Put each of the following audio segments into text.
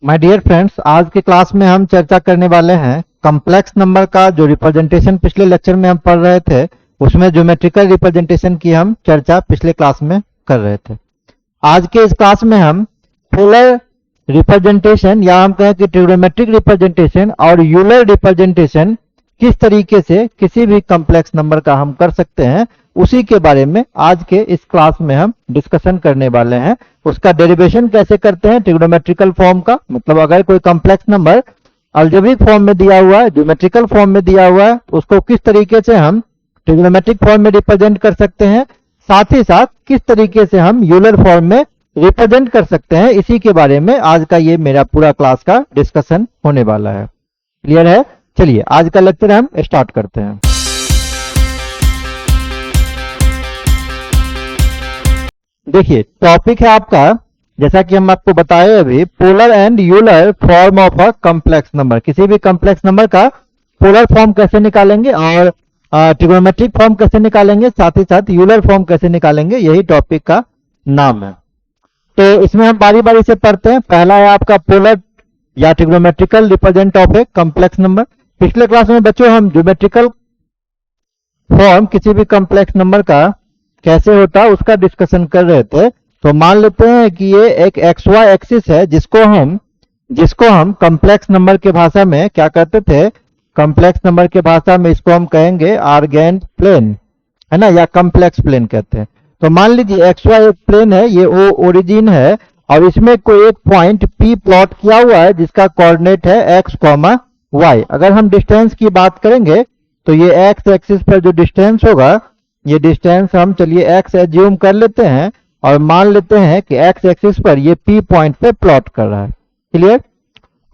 My dear friends, आज के class में हम चर्चा करने वाले हैं कॉम्प्लेक्स नंबर का। जो रिप्रेजेंटेशन पिछले लेक्चर में हम पढ़ रहे थे, उसमें ज्योमेट्रिकल रिप्रेजेंटेशन की हम चर्चा पिछले क्लास में कर रहे थे। आज के इस क्लास में हम पोलर रिप्रेजेंटेशन या हम कहें कि ट्रिग्नोमेट्रिक रिप्रेजेंटेशन और यूलर रिप्रेजेंटेशन किस तरीके से किसी भी कॉम्प्लेक्स नंबर का हम कर सकते हैं, उसी के बारे में आज के इस क्लास में हम डिस्कशन करने वाले हैं। उसका डेरिवेशन कैसे करते हैं ट्रिग्नोमेट्रिकल फॉर्म का, मतलब अगर कोई कॉम्प्लेक्स नंबर अलजेब्रिक फॉर्म में दिया हुआ है, ज्योमेट्रिकल फॉर्म में दिया हुआ है, उसको किस तरीके से हम ट्रिग्नोमेट्रिक फॉर्म में रिप्रेजेंट कर सकते हैं, साथ ही साथ किस तरीके से हम यूलर फॉर्म में रिप्रेजेंट कर सकते हैं, इसी के बारे में आज का ये मेरा पूरा क्लास का डिस्कशन होने वाला है। क्लियर है? चलिए आज का लेक्चर हम स्टार्ट करते हैं। देखिए टॉपिक है आपका, जैसा कि हम आपको बताए अभी, polar and Euler form of a complex number. किसी भी कॉम्प्लेक्स नंबर का पोलर फॉर्म कैसे निकालेंगे और ट्रिग्नोमेट्रिक फॉर्म कैसे निकालेंगे, साथ ही साथ यूलर फॉर्म कैसे निकालेंगे, यही टॉपिक का नाम है। तो इसमें हम बारी बारी से पढ़ते हैं। पहला है आपका पोलर या trigonometrical represent of a complex number. पिछले क्लास में बच्चों हम ज्योमेट्रिकल फॉर्म किसी भी कॉम्प्लेक्स नंबर का कैसे होता है उसका डिस्कशन कर रहे थे। तो मान लेते हैं कि ये एक एक्स वाई एक्सिस है, जिसको हम कॉम्प्लेक्स नंबर के भाषा में क्या कहते थे, कॉम्प्लेक्स नंबर के भाषा में इसको हम कहेंगे आर्गेंट प्लेन, है ना, या कॉम्प्लेक्स प्लेन कहते हैं। तो मान लीजिए एक्स वाई एक प्लेन है, ये ओ ओरिजिन है और इसमें कोई एक पॉइंट पी प्लॉट किया हुआ है जिसका कोऑर्डिनेट है एक्स कॉमा वाई। अगर हम डिस्टेंस की बात करेंगे तो ये एक्स एक्सिस पर जो डिस्टेंस होगा, ये डिस्टेंस हम चलिए x एज्यूम कर लेते हैं और मान लेते हैं कि x एक्सिस पर ये p पॉइंट पे प्लॉट कर रहा है। क्लियर?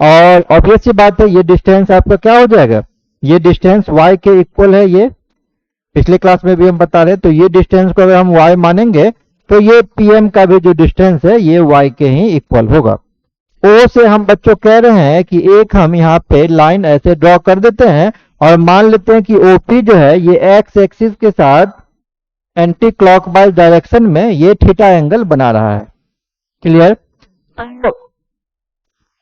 और ऑब्वियस सी बात है, ये डिस्टेंस आपका क्या हो जाएगा, ये डिस्टेंस y के इक्वल है। ये पिछले क्लास में भी हम बता रहे, तो ये डिस्टेंस को अगर हम y मानेंगे तो ये pm का भी जो डिस्टेंस है ये y के ही इक्वल होगा। o से हम बच्चों कह रहे हैं कि एक हम यहाँ पे लाइन ऐसे ड्रॉ कर देते हैं और मान लेते हैं कि OP जो है ये x एक्सिस के साथ एंटी क्लॉकवाइज डायरेक्शन में ये थीटा एंगल बना रहा है। क्लियर?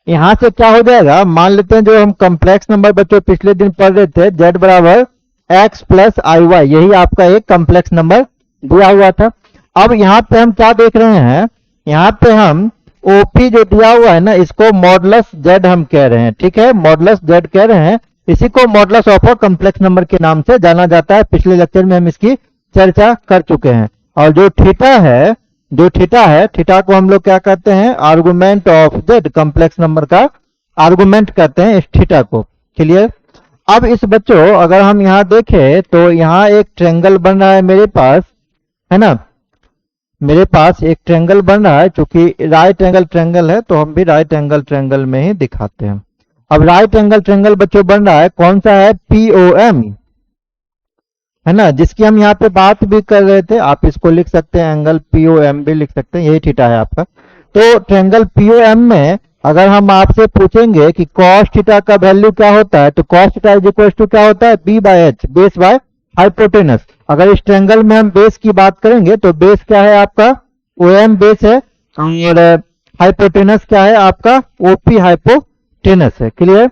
यहां से क्या हो जाएगा, मान लेते हैं जो हम कॉम्प्लेक्स नंबर बच्चों पिछले दिन पढ़ रहे थे, z बराबर x प्लस आई वाई, यही आपका एक कॉम्प्लेक्स नंबर दिया हुआ था। अब यहाँ पे हम क्या देख रहे हैं, यहाँ पे हम OP जो दिया हुआ है ना, इसको मॉडुलस z हम कह रहे हैं। ठीक है, मॉडुलस z कह रहे हैं, इसी को modulus of a complex number के नाम से जाना जाता है। पिछले लेक्चर में हम इसकी चर्चा कर चुके हैं। और जो थीटा है, थीटा को हम लोग क्या कहते हैं, argument of Z, complex number का आर्गुमेंट कहते हैं इस थीटा को। क्लियर? अब इस बच्चों अगर हम यहाँ देखें तो यहाँ एक ट्रायंगल बन रहा है मेरे पास, है ना, मेरे पास एक ट्रायंगल बन रहा है। चूंकि राइट एंगल ट्रायंगल है तो हम भी राइट एंगल ट्रायंगल में ही दिखाते हैं। अब राइट एंगल ट्रायंगल बच्चों बन रहा है, कौन सा है, POM, है ना, जिसकी हम यहाँ पे बात भी कर रहे थे। आप इसको लिख सकते हैं, एंगल POM भी लिख सकते हैं, यही थीटा है आपका। तो ट्रायंगल POM में अगर हम आपसे पूछेंगे कि cos थीटा का वैल्यू क्या होता है, तो cos theta is equal to क्या होता है, B/H, बेस बाय हाइपोटेनस। अगर इस ट्रायंगल में हम बेस की बात करेंगे तो बेस क्या है आपका, OM बेस है, और हाइपोटेनस क्या है आपका, OP हाइपोटेनस है। क्लियर?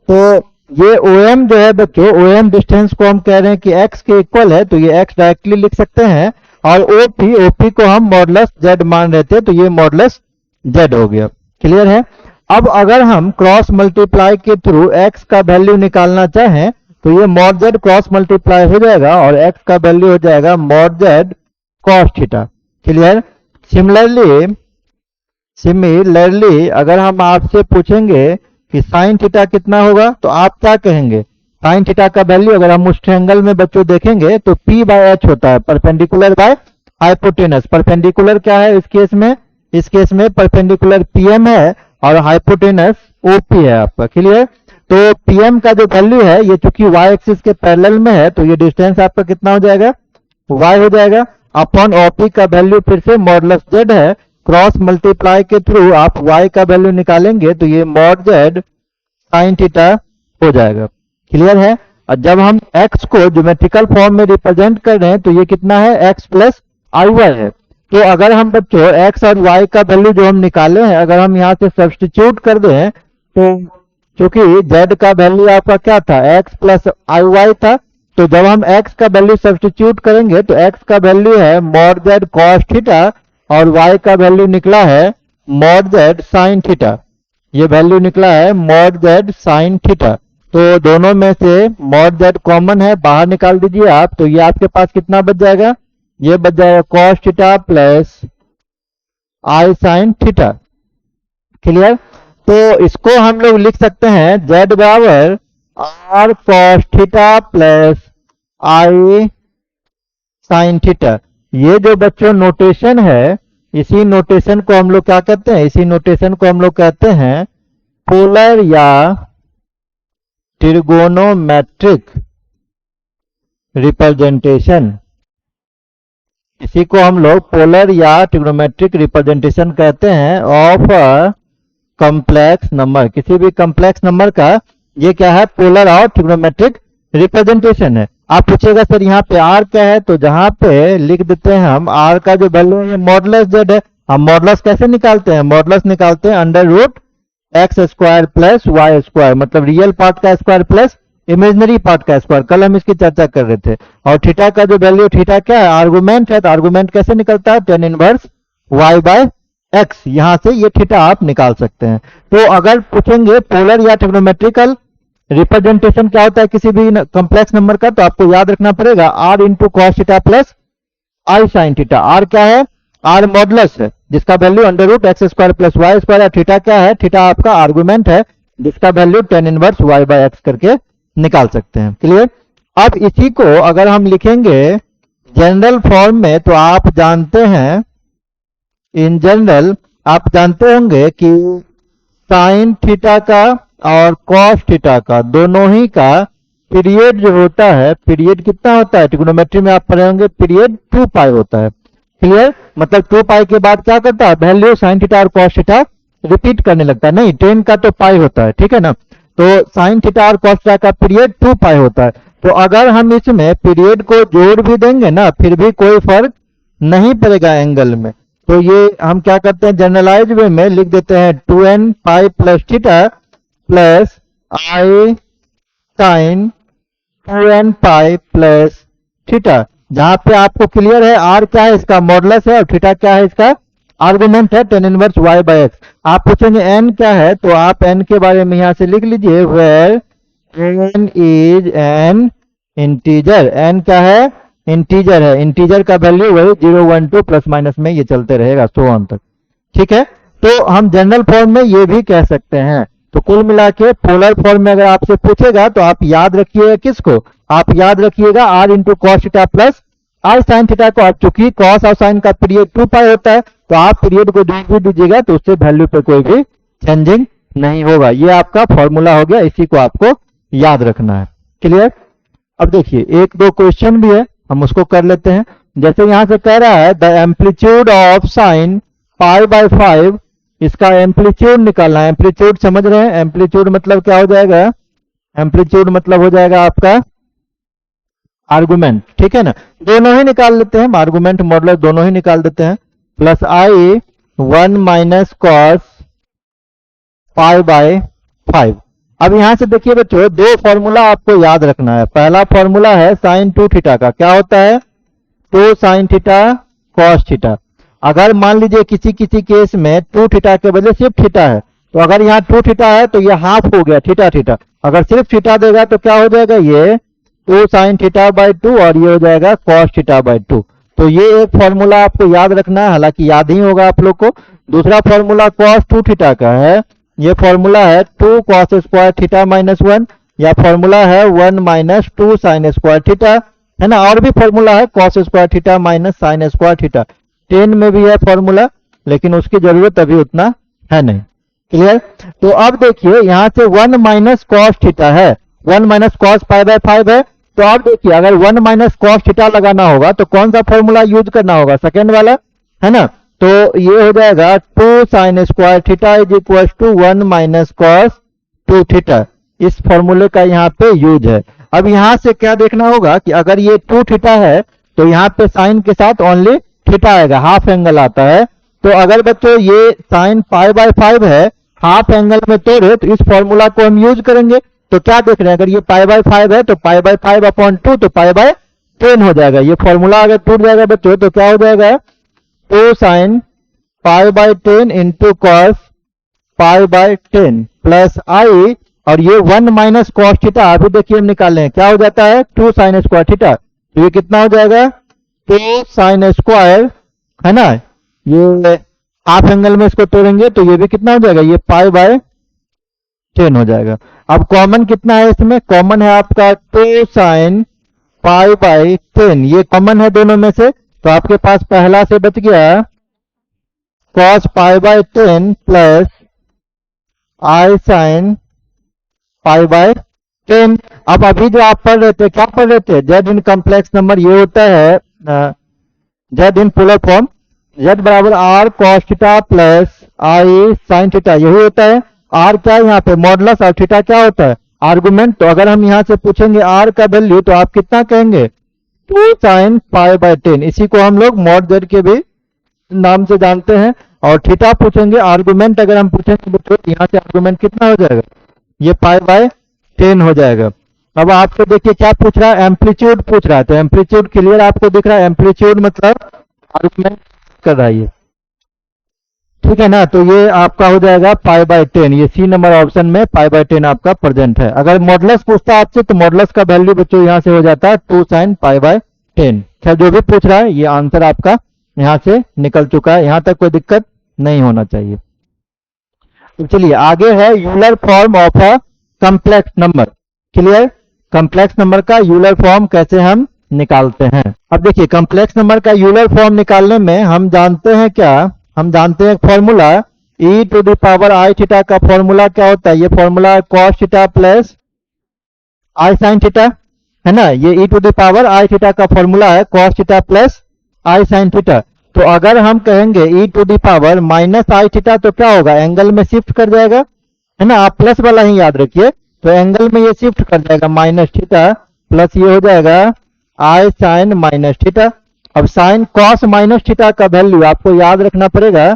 तो ये OM जो है बच्चों, OM डिस्टेंस को हम कह रहे हैं कि x के इक्वल है, तो ये x डायरेक्टली लिख सकते हैं। और OP को हम मॉडुलस z मान रहे थे, तो ये मॉडुलस z हो गया। क्लियर है? अब अगर हम क्रॉस मल्टीप्लाई के थ्रू x का वैल्यू निकालना चाहें तो ये मॉड z क्रॉस मल्टीप्लाई हो जाएगा और x का वैल्यू हो जाएगा mod z cos theta. Clear? Similarly अगर हम आपसे पूछेंगे कि साइन थीटा कितना होगा, तो आप क्या कहेंगे, साइन थीटा का वैल्यू अगर हम उस ट्रायंगल में बच्चों देखेंगे तो P/H होता है, परपेंडिकुलर बाय हाइपोटेनस। परपेंडिकुलर क्या है इस केस में परपेंडिकुलर PM है और हाइपोटेनस OP है आपका। क्लियर? तो PM का जो वैल्यू है, ये चूंकि y एक्सिस के पैरेलल में है, तो ये डिस्टेंस आपका कितना हो जाएगा, y हो जाएगा, अपॉन OP का वैल्यू फिर से मॉडुलस z है, क्रॉस मल्टीप्लाई के थ्रू आप y का वैल्यू निकालेंगे तो ये मॉड z साइन थीटा हो जाएगा। क्लियर है? और जब हम x को ज्योमेट्रिकल फॉर्म में रिप्रेजेंट कर रहे हैं तो ये कितना है, x प्लस आई वाई है। तो अगर हम बच्चों x और y का वैल्यू जो हम निकाले हैं, अगर हम यहाँ से सब्स्टिट्यूट कर दें, तो चूंकि z का वैल्यू आपका क्या था, x प्लस आई वाई था, तो जब हम x का वैल्यू सब्स्टिट्यूट करेंगे तो x का वैल्यू है मॉड z कॉस थीटा और y का वैल्यू निकला है मॉड z साइन थीटा। ये वैल्यू निकला है मॉड z साइन थीटा। तो दोनों में से मॉड z कॉमन है, बाहर निकाल दीजिए आप, तो ये आपके पास कितना बच जाएगा, ये बच जाएगा cos theta plus i sine theta. Clear. तो इसको हम लोग लिख सकते हैं z बराबर are cos theta plus i sine theta. ये जो बच्चों नोटेशन है, इसी नोटेशन को हम लोग क्या कहते हैं, इसी नोटेशन को हम लोग कहते हैं पोलर या ट्रिगोनोमेट्रिक रिप्रेजेंटेशन। इसी को हम लोग पोलर या ट्रिगोनोमेट्रिक रिप्रेजेंटेशन कहते हैं ऑफ अ कॉम्प्लेक्स नंबर। किसी भी कॉम्प्लेक्स नंबर का ये क्या है, पोलर और ट्रिगोनोमेट्रिक रिप्रेजेंटेशन है। आप पूछेगा सर यहाँ पे r क्या है, तो जहां पे लिख देते हैं हम r का जो वैल्यू है मॉडुलस z है। हम मॉडुलस कैसे निकालते हैं, मॉडुलस निकालते हैं under root x square plus y square, मतलब रियल पार्ट का स्क्वायर प्लस इमेजिनरी पार्ट का स्क्वायर। कल हम इसकी चर्चा कर रहे थे। और थीटा का जो वैल्यू, थीटा क्या है, आर्गुमेंट है, तो आर्गुमेंट कैसे निकलता है, tan inverse y by x। यहां से ये थीटा आप निकाल सकते हैं। तो अगर पूछेंगे पोलर या ट्रिग्नोमेट्रिकल रिप्रेजेंटेशन क्या होता है किसी भी कॉम्प्लेक्स नंबर का, तो आपको याद रखना पड़ेगा r into cos theta plus i sine theta. r क्या है, r मॉडुलस है जिसका value under root x square plus y square है। थीटा क्या है, थीटा आपका आर्गुमेंट है जिसका value tan inverse y by x करके निकाल सकते हैं। क्लियर। अब इसी को अगर हम लिखेंगे जनरल फॉर्म में, तो आप जानते हैं इन जनरल आप जानते होंगे कि साइन थीटा का और कॉस थीटा का दोनों ही का पीरियड जो होता है, पीरियड कितना होता है, ट्रिग्नोमेट्री में आप पढ़े होंगे, पीरियड 2 पाई होता है। क्लियर। मतलब 2 पाई के बाद क्या करता है, वैल्यू साइन थीटा और कॉस थीटा रिपीट करने लगता है। नहीं, 10 का तो पाई होता है, ठीक है ना। तो साइन थीटा और कॉस थीटा का पीरियड 2 पाई होता है। तो अगर हम इसमें पीरियड को जोड़ भी देंगे ना, फिर भी कोई फर्क नहीं पड़ेगा एंगल में। तो ये हम क्या करते हैं, जनरलाइज वे में लिख देते हैं 2n pi plus theta plus i sine 2n pi plus theta. जहां पे आपको क्लियर है r क्या है, इसका मॉडुलस है, और थीटा क्या है, इसका आर्गुमेंट है tan inverse y by x। आप पूछेंगे n क्या है, तो आप n के बारे में यहां से लिख लीजिए where n is an integer. n क्या है, इंटीजर है। इंटीजर का वैल्यू वही 0 1 2 प्लस माइनस में ये चलते रहेगा सो ऑन तक। ठीक है। तो हम जनरल फॉर्म में ये भी कह सकते हैं। तो कुल मिला के पोलर फॉर्म में अगर आपसे पूछेगा तो आप याद रखिएगा किसको, आप याद रखिएगा r into cos theta plus i sine theta को। आप चूंकि कॉस और साइन का पीरियड 2 पाई होता है, तो आप पीरियड को जोड़ भी दीजिएगा तो उससे वैल्यू पे कोई भी चेंजिंग नहीं होगा। ये आपका फॉर्मूला हो गया, इसी को आपको याद रखना है। क्लियर। अब देखिए एक दो क्वेश्चन भी है, हम उसको कर लेते हैं। जैसे यहां से कह रहा है the amplitude of sine pi bye 5, इसका एम्पलीट्यूड निकालना है। एम्पलीट्यूड समझ रहे हैं, एम्पलीट्यूड मतलब क्या हो जाएगा, एम्पलीट्यूड मतलब हो जाएगा आपका आर्गुमेंट। ठीक है ना, दोनों ही निकाल लेते हैं, आर्गुमेंट मॉडुलस दोनों ही निकाल देते हैं। Plus I 1 minus cos pi by 5। अब यहां से देखिए बच्चों, दो फॉर्मूला आपको याद रखना है। पहला फॉर्मूला है साइन 2 थीटा का, क्या होता है 2 साइन थीटा कॉस थीटा। अगर मान लीजिए किसी किसी केस में 2 थीटा के बदले सिर्फ थीटा है, तो अगर यहाँ 2 थीटा है तो ये हाफ हो गया थीटा थीटा। अगर सिर्फ थीटा देगा तो क्या हो जाएगा, ये 2 साइन थीटा बाय 2 और ये हो जाएगा कॉस थीटा बाय 2। तो ये एक फॉर्मूला आपको याद रखना है, हालांकि याद ही होगा आप लोग को। दूसरा फॉर्मूला कॉस 2 थीटा का है, ये फॉर्मूला है 2 कॉस स्क्वायर थीटा माइनस 1, या फॉर्मूला है 1 माइनस 2 साइन स्क्वायर थीटा, है ना। और भी फॉर्मूला है cos square theta minus sign square theta. 10 में भी है फॉर्मूला, लेकिन उसकी जरूरत अभी उतना है नहीं। क्लियर। तो अब देखिए यहां से 1 माइनस कॉस थीटा है, 1 माइनस कॉस पाई बाय 5 है। तो अब देखिए अगर 1 माइनस कॉस थीटा लगाना होगा तो कौन सा फॉर्मूला यूज करना होगा, सेकेंड वाला, है ना। तो ये हो जाएगा 2 sine square theta is equal to 1 minus cos 2 theta. इस फॉर्मूले का यहाँ पे यूज है। अब यहाँ से क्या देखना होगा कि अगर ये 2 थीटा है तो यहाँ पे साइन के साथ ओनली थीटा आएगा, हाफ एंगल आता है। तो अगर बच्चों ये साइन π/5 है, हाफ एंगल में तोड़े तो इस फॉर्मूला को हम यूज करेंगे। तो क्या देख रहे हैं, अगर ये π/5 है तो π/5/2 तो π/10 हो जाएगा। ये फॉर्मूला अगर टूट जाएगा बच्चों तो क्या हो जाएगा, 2 sin π/10 इंटू कॉस π/10 प्लस आई, और ये 1 माइनस कॉस थीटा अभी देखिए हम निकाले हैं, क्या हो जाता है 2 sin स्क्वायर थीटा। तो ये कितना हो जाएगा 2 sin स्क्वायर, है ना। ये हाफ एंगल में इसको तोड़ेंगे तो ये भी कितना हो जाएगा, ये π/10 हो जाएगा। अब कॉमन कितना है इसमें, कॉमन है आपका 2 sin π/10, ये कॉमन है दोनों में से। तो आपके पास पहला से बच गया cos π/10 प्लस आई sin π/10। अब अभी जो आप पढ़ रहे थे, क्या पढ़ रहे थे, जेड इन कॉम्प्लेक्स नंबर, ये होता है Z in polar form, Z बराबर are cos theta plus i sine theta, यही होता है। आर क्या है यहाँ पे मॉडुलस, और थीटा क्या होता है आर्गुमेंट। तो अगर हम यहाँ से पूछेंगे आर का वैल्यू तो आप कितना कहेंगे 2 sin π/10, इसी को हम लोग मॉड जेड के भी नाम से जानते हैं। और थीटा पूछेंगे आर्गुमेंट, अगर हम पूछेंगे तो यहाँ से आर्गुमेंट कितना हो जाएगा, ये π/10 हो जाएगा। अब आपसे देखिए क्या पूछ रहा है, एम्पलीट्यूड पूछ रहा है। तो एम्पलीट्यूड क्लियर आपको दिख रहा है, एम्पलीट्यूड मतलब आर्गुमेंट कर रहा है ये, ठीक है ना। तो ये आपका हो जाएगा π/10, ये सी नंबर ऑप्शन में π/10 आपका प्रेजेंट है। अगर मॉडुलस पूछता है आपसे तो मॉडुलस का वैल्यू बच्चों यहाँ से हो जाता है 2 sin π/10। खैर जो भी पूछ रहा है ये आंसर आपका यहाँ से निकल चुका है, यहाँ तक कोई दिक्कत नहीं होना चाहिए। तो चलिए आगे है Euler form of a complex number. Clear, complex number का यूलर फॉर्म कैसे हम निकालते हैं। अब देखिए कॉम्प्लेक्स नंबर का यूलर फॉर्म निकालने में हम जानते हैं क्या, हम जानते हैं फॉर्मूला e⁻i थीटा का फॉर्मूला क्या होता है, ये formula cos theta plus i sine theta, है ना। ये e⁻i थीटा का फॉर्मूला है cos theta plus i sine theta. तो अगर हम कहेंगे e⁻−i थीटा तो क्या होगा, एंगल में शिफ्ट कर जाएगा, है ना। आप प्लस वाला ही याद रखिए, तो एंगल में ये शिफ्ट कर जाएगा माइनस थीटा, प्लस ये हो जाएगा आई साइन माइनस थीटा। अब साइन कॉस माइनस थीटा का वैल्यू आपको याद रखना पड़ेगा,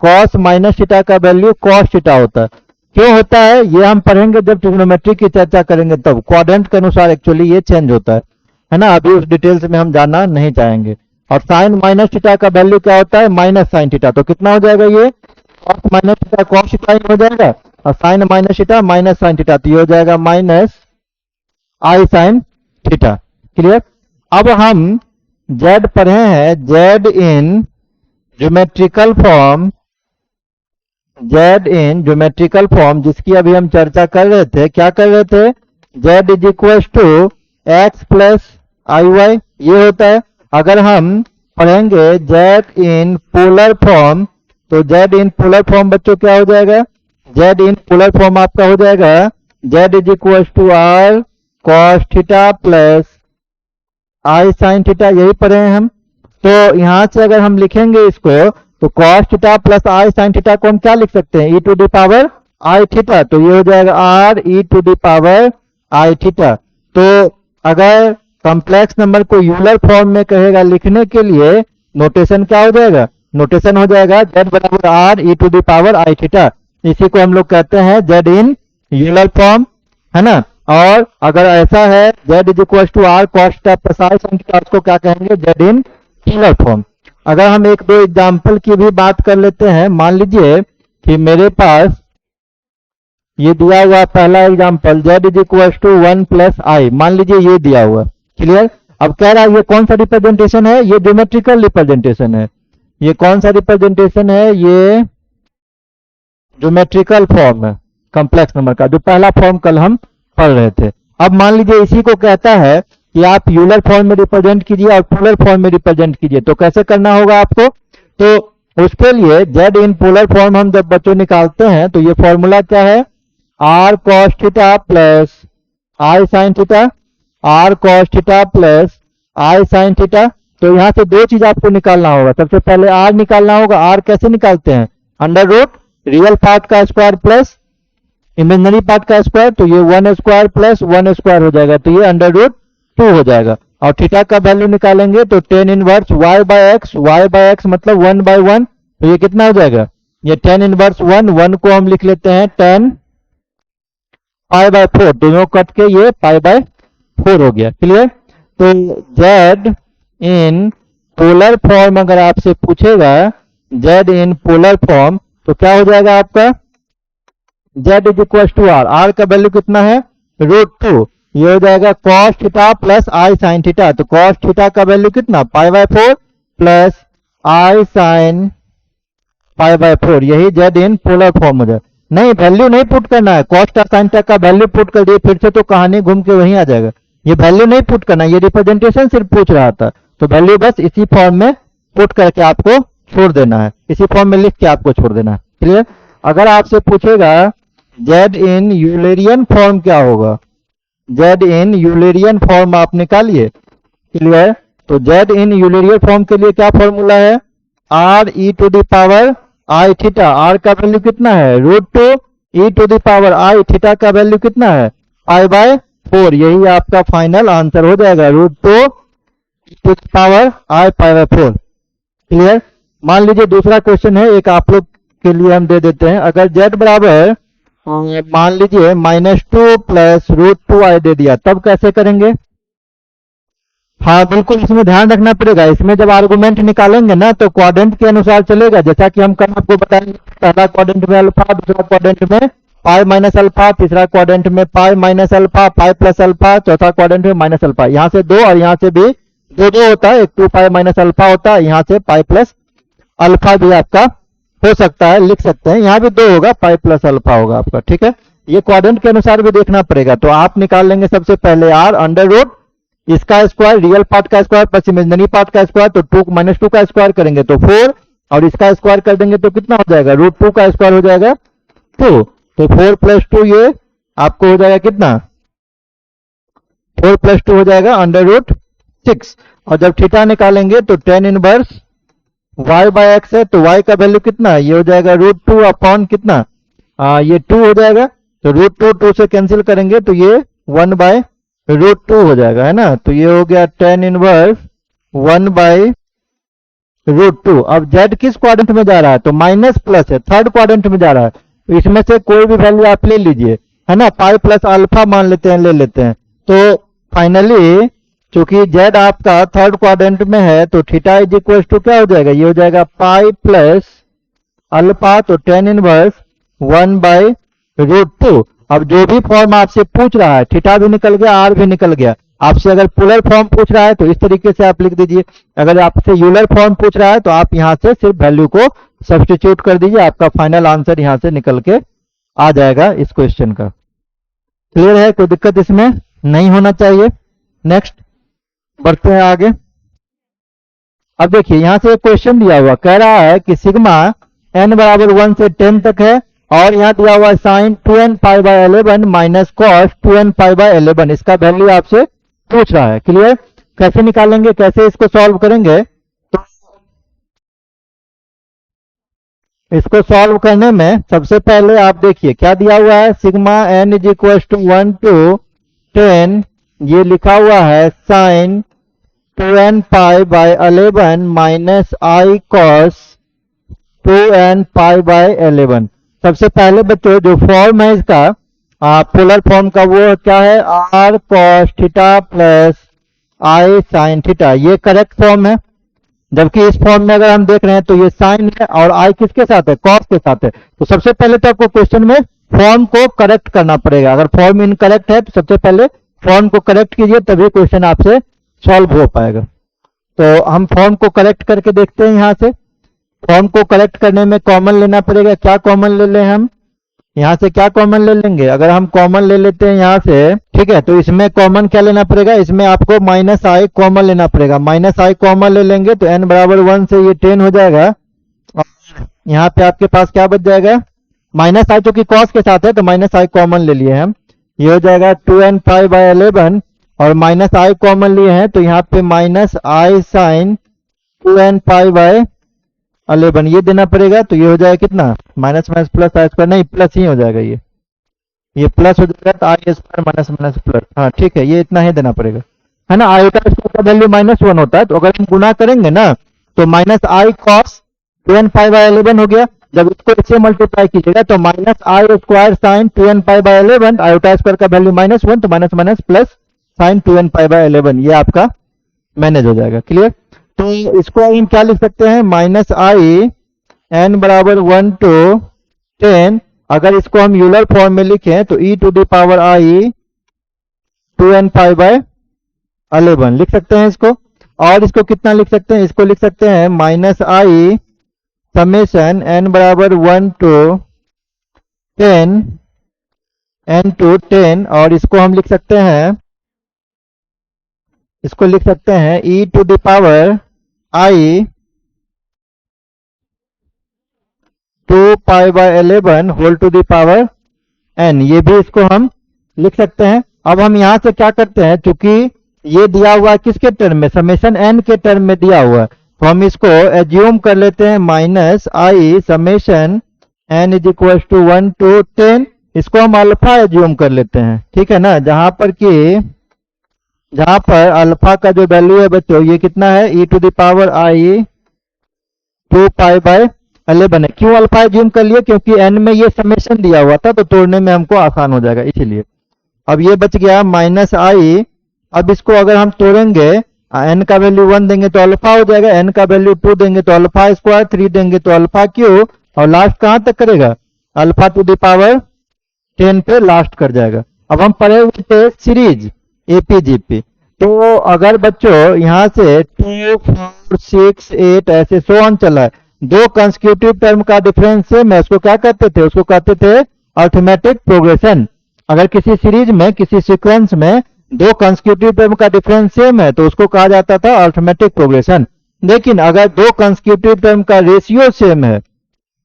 कॉस माइनस थीटा का वैल्यू कॉस थीटा होता है। क्यों होता है ये हम पढ़ेंगे जब ट्रिग्नोमेट्री की चर्चा करेंगे, तब क्वाड्रेंट के अनुसार एक्चुअली ये चेंज होता है ना। अभी उस डिटेल्स में हम जानना नहीं चाहेंगे। और साइन माइनस थीटा का वैल्यू क्या होता है, माइनस साइन थीटा। तो कितना हो जाएगा, ये cos minus theta cos theta हो जाएगा, और sine minus theta minus sine theta, तो ये हो जाएगा minus i sine theta. Clear. अब हम जेड पढ़े हैं, z in geometrical form, z in geometrical form जिसकी अभी हम चर्चा कर रहे थे। क्या कर रहे थे, z is equal to x plus i y, ये होता है। अगर हम पढ़ेंगे जेड इन पोलर फॉर्म, तो जेड इन पोलर फॉर्म बच्चों क्या हो जाएगा, जेड इन पोलर फॉर्म आपका हो जाएगा z is equal to r cos theta plus i sine theta, यही पढ़े हैं हम। तो यहां से अगर हम लिखेंगे इसको तो cos theta plus i sine theta को हम क्या लिख सकते हैं, e⁻i थीटा। तो ये हो जाएगा r e⁻i थीटा। तो अगर कॉम्प्लेक्स नंबर को यूलर फॉर्म में कहेगा लिखने के लिए नोटेशन क्या हो जाएगा, नोटेशन हो जाएगा z बराबर r e⁻i थीटा। इसी को हम लोग कहते हैं जेड इन यूलर फॉर्म, है ना। और अगर ऐसा है z is equal to r cos theta plus i sine theta, उसको क्या कहेंगे, जेड इन यूलर फॉर्म। अगर हम एक दो एग्जाम्पल की भी बात कर लेते हैं, मान लीजिए कि मेरे पास ये दिया हुआ पहला example z is equal to 1 plus i, मान लीजिए ये दिया हुआ। क्लियर। अब कह रहा है ये कौन सा रिप्रेजेंटेशन है, ये ज्योमेट्रिकल रिप्रेजेंटेशन है। ये कौन सा रिप्रेजेंटेशन है, ये ज्योमेट्रिकल फॉर्म है कॉम्प्लेक्स नंबर का, जो पहला फॉर्म कल हम पढ़ रहे थे। अब मान लीजिए इसी को कहता है कि आप यूलर फॉर्म में रिप्रेजेंट कीजिए और पोलर फॉर्म में रिप्रेजेंट कीजिए। तो कैसे करना होगा आपको, तो उसके लिए जेड इन पोलर फॉर्म हम जब बच्चों निकालते हैं तो ये फॉर्मूला क्या है, r cos theta plus i sine theta, r cos theta plus i sine theta. तो यहां से दो चीज आपको निकालना होगा। सबसे पहले आर निकालना होगा। आर कैसे निकालते हैं, अंडर रूट रियल पार्ट का स्क्वायर प्लस इमेजिनरी पार्ट का स्क्वायर, तो ये 1 स्क्वायर प्लस 1 स्क्वायर हो जाएगा, तो ये अंडर रूट 2 हो जाएगा। और थीटा का वैल्यू निकालेंगे तो tan inverse y by x मतलब 1/1, तो ये कितना हो जाएगा, ये टेन इनवर्स 1 को हम लिख लेते हैं टेन पाई बाय 4, दोनों कट के ये पाई बाय 4 हो गया। क्लियर। तो z इन पोलर फॉर्म अगर आपसे पूछेगा, z इन पोलर फॉर्म, तो क्या हो जाएगा आपका, z is equal to r का वैल्यू कितना है, √2, ये हो जाएगा cos theta plus i sine theta, तो cos थीटा का वैल्यू कितना pi by 4 plus i sine pi by 4, यही z इन पोलर फॉर्म हो जाए। नहीं, वैल्यू नहीं पुट करना है, cos साइन का वैल्यू पुट कर दिए फिर से तो कहानी घूम के वहीं आ जाएगा, ये वैल्यू नहीं पुट करना, ये रिप्रेजेंटेशन सिर्फ पूछ रहा था, तो वैल्यू बस इसी फॉर्म में पुट करके आपको छोड़ देना है, इसी फॉर्म में लिख के आपको छोड़ देना है। क्लियर। अगर आपसे पूछेगा z इन यूलेरियन फॉर्म क्या होगा, z इन यूलेरियन फॉर्म आप निकालिए। क्लियर। तो z इन यूलेरियन फॉर्म के लिए क्या फॉर्मूला है, r e to the power i theta, r का वैल्यू कितना है √2, e to the power i theta का वैल्यू कितना है पाई बाय 4, यही आपका फाइनल आंसर हो जाएगा, √2 to the power i pi by 4। Clear. मान लीजिए दूसरा क्वेश्चन है, एक आप लोग के लिए हम दे देते हैं, अगर z बराबर मान लीजिए -2 प्लस √2i दे दिया, तब कैसे करेंगे। हाँ बिल्कुल, इसमें ध्यान रखना पड़ेगा, इसमें जब आर्गुमेंट निकालेंगे ना तो क्वाड्रेंट के अनुसार चलेगा, जैसा कि हम कल आपको बताएंगे, पहला क्वाड्रेंट में अल्फा, दूसरा क्वाड्रेंट में पाई माइनस अल्फा, तीसरा क्वाड्रेंट में pi minus alpha, pi plus alpha, चौथा क्वाड्रेंट में माइनस अल्फा, यहाँ से 2 और यहाँ से भी 2 होता है, एक 2 पाई माइनस अल्फा होता है, यहाँ से पाई प्लस अल्फा भी आपका हो सकता है, लिख सकते हैं, यहाँ भी 2 होगा, पाई प्लस अल्फा होगा आपका। ठीक है, ये क्वाड्रेंट के अनुसार भी देखना पड़ेगा, तो आप निकाल लेंगे सबसे पहले r अंडर रूट इसका स्क्वायर, रियल पार्ट का स्क्वायर प्लस इमेजिनरी पार्ट का स्क्वायर, तो 2 -2 का स्क्वायर करेंगे तो 4, और इसका स्क्वायर कर देंगे तो कितना हो जाएगा, √2 का स्क्वायर हो जाएगा 2, तो 4 + 2 ये आपको हो जाएगा कितना, 4 + 2 हो जाएगा √6, और जब थीटा निकालेंगे तो tan inverse y by x है, तो y का वैल्यू कितना है, ये हो जाएगा √2 अपॉन कितना, ये 2 हो जाएगा, तो √2 से कैंसिल करेंगे तो ये 1/√2 हो जाएगा, है ना, तो ये हो गया टेन इनवर्स 1/√2। अब z किस क्वाड्रेंट में जा रहा है, तो माइनस प्लस है, थर्ड क्वाड्रेंट में जा रहा है, तो इसमें से कोई भी वैल्यू आप ले लीजिए, है ना, पाई प्लस अल्फा मान लेते हैं, ले लेते हैं, तो फाइनली चूंकि z आपका थर्ड क्वाड्रेंट में है तो थीटा इज इक्वल टू क्या हो जाएगा, ये हो जाएगा पाई प्लस अल्फा, तो टेन इनवर्स 1/√2। अब जो भी फॉर्म आपसे पूछ रहा है, थीटा भी निकल गया, r भी निकल गया, आपसे अगर पोलर फॉर्म पूछ रहा है तो इस तरीके से आप लिख दीजिए, अगर आपसे यूलर फॉर्म पूछ रहा है तो आप यहां से सिर्फ वैल्यू को सब्स्टिट्यूट कर दीजिए, आपका फाइनल आंसर यहां से निकल के आ जाएगा इस क्वेश्चन का। क्लियर है, कोई दिक्कत इसमें नहीं होना चाहिए। नेक्स्ट बढ़ते हैं आगे। अब देखिए यहां से एक क्वेश्चन दिया हुआ, कह रहा है कि सिग्मा n बराबर 1 से 10 तक है, और यहाँ दिया हुआ sine 2n pi by 11 minus cos 2n pi by 11, इसका वैल्यू आपसे पूछ रहा है। क्लियर। कैसे निकालेंगे, कैसे इसको सॉल्व करेंगे, तो इसको सॉल्व करने में सबसे पहले आप देखिए क्या दिया हुआ है, sigma n is equal to 1 to 10, ये लिखा हुआ है sine 2n pi by 11 minus i cos 2n pi by 11। सबसे पहले बच्चों जो फॉर्म है इसका पोलर फॉर्म का, वो क्या है, r cos theta plus i sin theta, ये करेक्ट फॉर्म है, जबकि इस फॉर्म में अगर हम देख रहे हैं तो ये साइन है और i किसके साथ है, कॉस के साथ है। तो सबसे पहले तो आपको क्वेश्चन में फॉर्म को करेक्ट करना पड़ेगा, अगर फॉर्म इनकरेक्ट है तो सबसे पहले फॉर्म को करेक्ट कीजिए, तभी क्वेश्चन आपसे सॉल्व हो पाएगा। तो हम फॉर्म को करेक्ट करके देखते हैं, यहां से फॉर्म को करेक्ट करने में कॉमन लेना पड़ेगा, क्या कॉमन ले लें हम, यहां से क्या कॉमन ले लेंगे, अगर हम कॉमन ले लेते हैं यहां से, ठीक है, तो इसमें कॉमन क्या लेना पड़ेगा, इसमें आपको माइनस आई कॉमन लेना पड़ेगा, माइनस आई कॉमन ले लेंगे तो n बराबर 1 से ये 10 हो जाएगा, और यहाँ पे आपके पास क्या बच जाएगा, माइनस आई, चूंकि कॉस के साथ है तो माइनस आई कॉमन ले लिए हम, ये हो जाएगा 2n पाई बाय 11, और माइनस आई कॉमन लिए हैं तो यहाँ पे minus i sine 2n pi by 11 ये देना पड़ेगा, तो ये हो जाएगा कितना, minus minus plus i square, नहीं प्लस ही हो जाएगा, ये प्लस हो जाएगा, तो i square minus minus plus, हाँ ठीक है, ये इतना ही देना पड़ेगा। है ना, आयोटा स्क्वायर का वैल्यू -1 होता है, तो अगर हम गुना करेंगे ना तो माइनस आई कॉस 2n π/11 हो गया। जब इसको इससे मल्टीप्लाई कीजिएगा तो -i² sine 2n π/11, iota square का वैल्यू -1, तो minus minus plus sign 2n π/11, ये आपका मैनेज हो जाएगा। क्लियर? तो इसको हम क्या लिख सकते हैं, -i n बराबर 1 to 10, अगर इसको हम यूलर फॉर्म में लिखें तो e⁻i 2n π/11 लिख सकते हैं इसको। और इसको कितना लिख सकते हैं, इसको लिख सकते हैं -i समेशन n बराबर 1 to 10 n to 10, और इसको हम लिख सकते हैं, इसको लिख सकते हैं e⁻i 2π/11 whole to the power n, ये भी इसको हम लिख सकते हैं। अब हम यहां से क्या करते हैं, चूंकि ये दिया हुआ है किसके टर्म में, समेशन n के टर्म में दिया हुआ है, तो हम इसको एज्यूम कर लेते हैं -i summation n is equal to 1 to 10, इसको हम अल्फा एज्यूम कर लेते हैं। ठीक है ना, जहां पर अल्फा का जो वैल्यू है बच्चों ये कितना है, e⁻i 2π/11 है। क्यों अल्फा एज्यूम कर लिए, क्योंकि n में ये समेशन दिया हुआ था तो तोड़ने में हमको आसान हो जाएगा इसीलिए। अब ये बच गया -i, अब इसको अगर हम तोड़ेंगे n का वैल्यू 1 देंगे तो अल्फा हो जाएगा, n का वैल्यू 2 देंगे तो अल्फा स्क्वायर, 3 देंगे तो अल्फा क्यूब, और लास्ट कहां तक करेगा, अल्फा टू द पावर 10 पे लास्ट कर जाएगा। अब हम पढ़े हुए थे सीरीज एपीजीपी, तो अगर बच्चों यहां से 2 4 6 8 ऐसे सो ऑन चला है, दो कंसेक्यूटिव टर्म का डिफरेंस सेम है, उसको क्या कहते थे, उसको कहते थे अरिथमेटिक प्रोग्रेशन। अगर किसी सीरीज में, किसी सीक्वेंस में दो कंसेक्यूटिव टर्म का डिफरेंस सेम है तो उसको कहा जाता था अरिथमेटिक प्रोग्रेशन। लेकिन अगर दो कंसेक्यूटिव टर्म का रेशियो सेम है,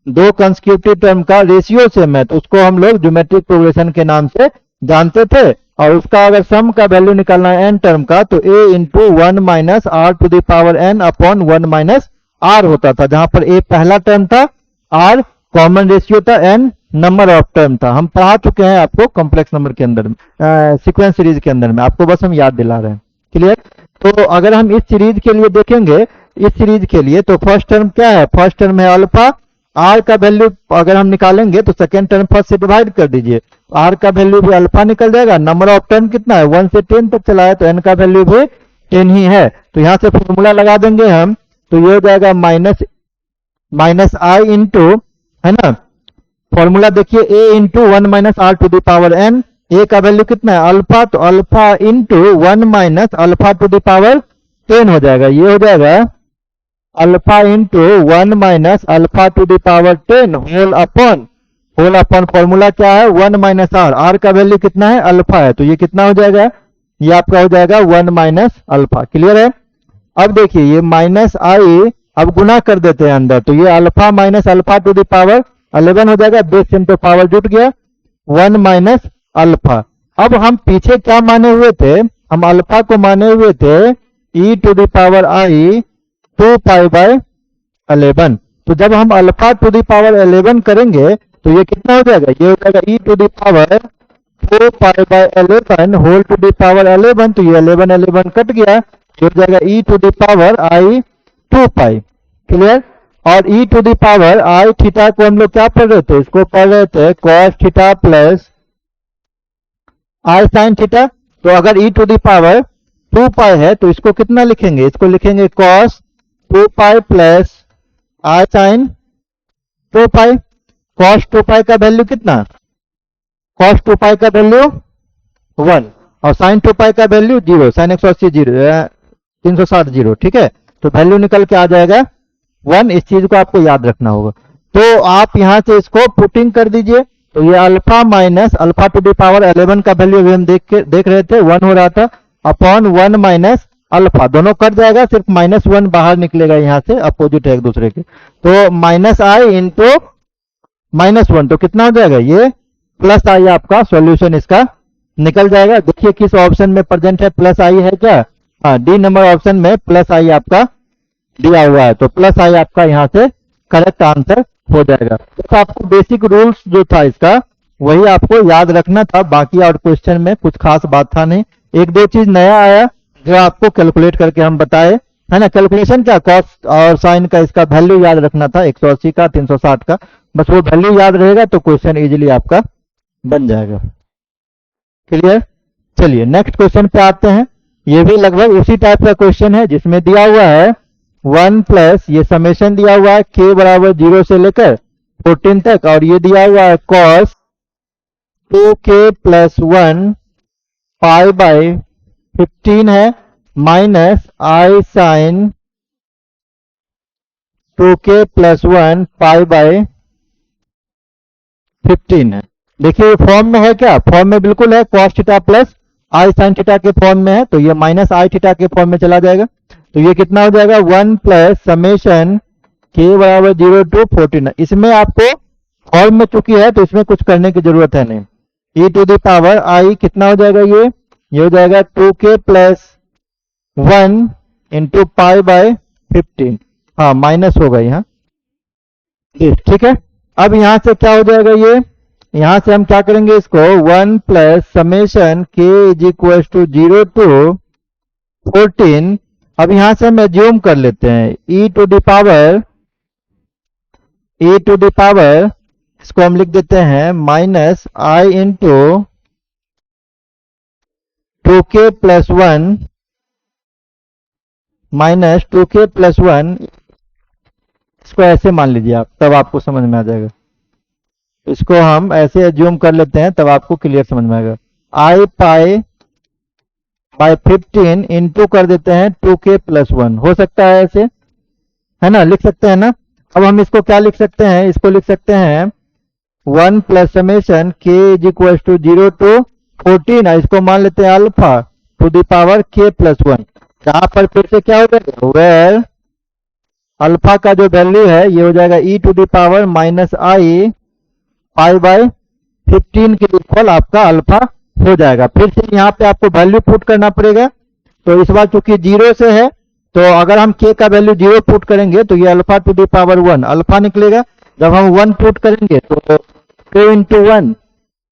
दो कंसेक्यूटिव टर्म का रेशियो सेम है, तो उसको हम लोग ज्योमेट्रिक प्रोग्रेशन के नाम से जानते थे। और उसका अगर सम का वैल्यू निकालना है n टर्म का, तो a into 1 minus r to the power n upon 1 minus r होता था, जहां पर a पहला टर्म था, r कॉमन रेशियो था, n नंबर ऑफ टर्म था। हम पढ़ा चुके हैं आपको कॉम्प्लेक्स नंबर के अंदर में, सीक्वेंस सीरीज के अंदर में, आपको बस हम याद दिला रहे हैं। क्लियर? तो अगर हम इस सीरीज के लिए देखेंगे, इस सीरीज के लिए, तो फर्स्ट टर्म क्या है, फर्स्ट टर्म है अल्फा, r का वैल्यू अगर हम निकालेंगे तो सेकेंड टर्म फर्स्ट से डिवाइड कर दीजिए, r का वैल्यू भी अल्फा निकल जाएगा। नंबर ऑफ टर्म कितना है, 1 से 10 तक चला है, तो n का वैल्यू भी 10 ही है। तो यहां से फॉर्मूला लगा देंगे हम, तो ये हो जाएगा माइनस आई इंटू, है ना, फॉर्मूला देखिए a into 1 minus r to the power n, a का वैल्यू कितना है अल्फा, तो alpha into 1 minus alpha to the power 10 हो जाएगा। ये हो जाएगा alpha into 1 minus alpha to the power 10 whole upon formula क्या है 1 माइनस r का वैल्यू कितना है अल्फा है, तो ये कितना हो जाएगा, ये आपका हो जाएगा 1 माइनस अल्फा। क्लियर है? अब देखिए ये माइनस आई, अब गुना कर देते हैं अंदर, तो ये alpha minus alpha to the power 11 हो जाएगा, बेस से तो पावर जुट गया, 1 माइनस अल्फा। अब हम पीछे क्या माने हुए थे, हम अल्फा को माने हुए थे e⁻i 2π/11, तो जब हम अल्फा टू द पावर 11 करेंगे तो ये कितना हो जाएगा, ये हो जाएगा e⁻4π/11 whole to the power 11, तो ये 11 कट गया, हो जाएगा e⁻i 2π। क्लियर? और e⁻i थीटा को हम लोग क्या पढ़ रहे थे, इसको पढ़ रहे थे cos theta plus i sin theta. तो अगर e⁻2π है तो इसको कितना लिखेंगे, इसको लिखेंगे cos 2π plus i sin 2π। cos 2π का वैल्यू कितना, cos 2π का वैल्यू 1 और sin 2π का वैल्यू 0, sin 180 0, 360 0। ठीक है, तो वैल्यू निकल के आ जाएगा 1, इस चीज को आपको याद रखना होगा। तो आप यहां से इसको पुटिंग कर दीजिए, तो ये alpha minus alpha to the power 11 का वैल्यू अभी हम देख रहे थे 1 हो रहा था, अपॉन 1 माइनस अल्फा, दोनों कट जाएगा, सिर्फ -1 बाहर निकलेगा, यहां से अपोजिट है एक दूसरे के, तो माइनस आई इंटू -1, तो कितना हो जाएगा, ये प्लस आई आपका सॉल्यूशन इसका निकल जाएगा। देखिए किस ऑप्शन में प्रेजेंट है, प्लस आई है क्या, हाँ, डी नंबर ऑप्शन में प्लस आई आपका दिया हुआ है, तो प्लस आई आपका यहां से करेक्ट आंसर हो जाएगा। तो आपको बेसिक रूल्स जो था इसका वही आपको याद रखना था, बाकी और क्वेश्चन में कुछ खास बात था नहीं। एक दो चीज नया आया, जो आपको कैलकुलेट करके हम बताए, है ना। कैलकुलेशन क्या, कॉस और साइन का इसका वैल्यू याद रखना था, 180 का 360 का, बस वो वैल्यू याद रहेगा तो क्वेश्चन इजीली आपका बन जाएगा। क्लियर। चलिए नेक्स्ट क्वेश्चन पे आते हैं। ये भी लगभग उसी टाइप का क्वेश्चन है जिसमें दिया हुआ है 1 प्लस, ये समेशन दिया हुआ है k बराबर 0 से लेकर 14 तक, और ये दिया हुआ है cos 2k plus 1 pi by 15 है, minus i sine 2k plus 1 pi by 15 है। देखिए फॉर्म में है क्या, फॉर्म में बिल्कुल है, cos theta plus i sin theta के फॉर्म में है, तो ये माइनस i थीटा के फॉर्म में चला जाएगा। तो ये कितना हो जाएगा 1 प्लस समेशन k बराबर 0 टू 14। इसमें आपको फॉर्म में चुकी है तो इसमें कुछ करने की जरूरत है नहीं। e to the power i कितना हो जाएगा, ये हो जाएगा 2k plus 1 into pi by 15, हाँ माइनस होगा यहाँ, ठीक है। अब यहां से क्या हो जाएगा, ये यहां से हम क्या करेंगे इसको 1 plus summation k is equal to 0 to 14। अब यहां से हम एज्यूम कर लेते हैं e टू द पावर इसको हम लिख देते हैं minus i into 2k plus 1 minus 2k plus 1, इसको ऐसे मान लीजिए आप, तब आपको समझ में आ जाएगा। इसको हम ऐसे एज्यूम कर लेते हैं तब आपको क्लियर समझ में आएगा। i पाई बाय 15 इंटू कर देते हैं 2k प्लस 1, हो सकता है ऐसे, है ना, लिख सकते हैं ना। अब हम इसको क्या लिख सकते हैं, इसको लिख सकते हैं 1 plus summation k is equal to 0 to 14, इसको मान लेते हैं alpha to the power k plus 1। यहाँ पर फिर से क्या हो जाएगा, वेयर अल्फा का जो वैल्यू है ये हो जाएगा e to the power minus i pi by 15 के इक्वल आपका अल्फा हो जाएगा। फिर से यहाँ पे आपको वैल्यू पुट करना पड़ेगा, तो इस बार चूंकि 0 से है तो अगर हम k का वैल्यू 0 पुट करेंगे तो ये alpha to the power 1 alpha निकलेगा। जब हम 1 पुट करेंगे तो 2 इंटू 1